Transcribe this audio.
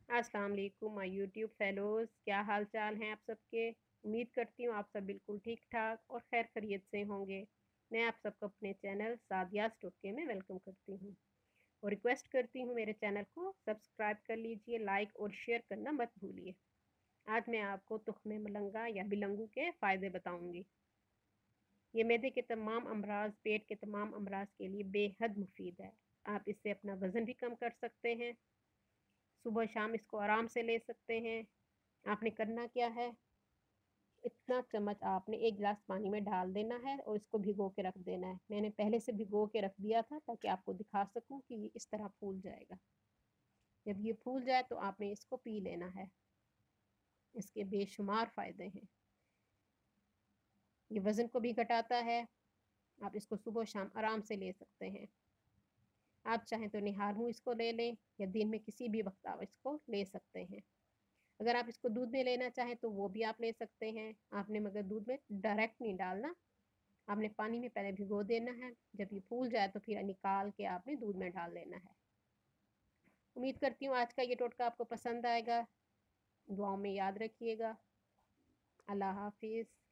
अस्सलाम वालेकुम my YouTube fellows, क्या हाल चाल हैं आप सबके। उम्मीद करती हूँ आप सब बिल्कुल ठीक-ठाक और खैर खैरियत से होंगे। मैं आप सबको अपने चैनल सादियाज़ टोटके में वेलकम करती हूँ और रिक्वेस्ट करती हूँ मेरे चैनल को सब्सक्राइब कर लीजिए, लाइक और शेयर करना मत भूलिए। आज मैं आपको तुख्मे मलंगा या बिलंगू के फ़ायदे बताऊँगी। ये मैदे के तमाम अमराज़, पेट के तमाम अमराज़ के लिए बेहद मुफ़ीद है। आप इससे अपना वज़न भी कम कर सकते हैं। सुबह शाम इसको आराम से ले सकते हैं। आपने करना क्या है, इतना चम्मच आपने 1 गिलास पानी में डाल देना है और इसको भिगो के रख देना है। मैंने पहले से भिगो के रख दिया था ताकि आपको दिखा सकूँ कि ये इस तरह फूल जाएगा। जब ये फूल जाए तो आपने इसको पी लेना है। इसके बेशुमार फ़ायदे हैं। ये वज़न को भी घटाता है। आप इसको सुबह-शाम आराम से ले सकते हैं। आप चाहें तो निहार मुँह इसको ले लें या दिन में किसी भी वक़्त आप इसको ले सकते हैं। अगर आप इसको दूध में लेना चाहें तो वो भी आप ले सकते हैं। आपने मगर दूध में डायरेक्ट नहीं डालना, आपने पानी में पहले भिगो देना है, जब ये फूल जाए तो फिर निकाल के आपने दूध में डाल देना है। उम्मीद करती हूँ आज का ये टोटका आपको पसंद आएगा। दुआओं में याद रखिएगा। अल्लाह हाफ़िज़।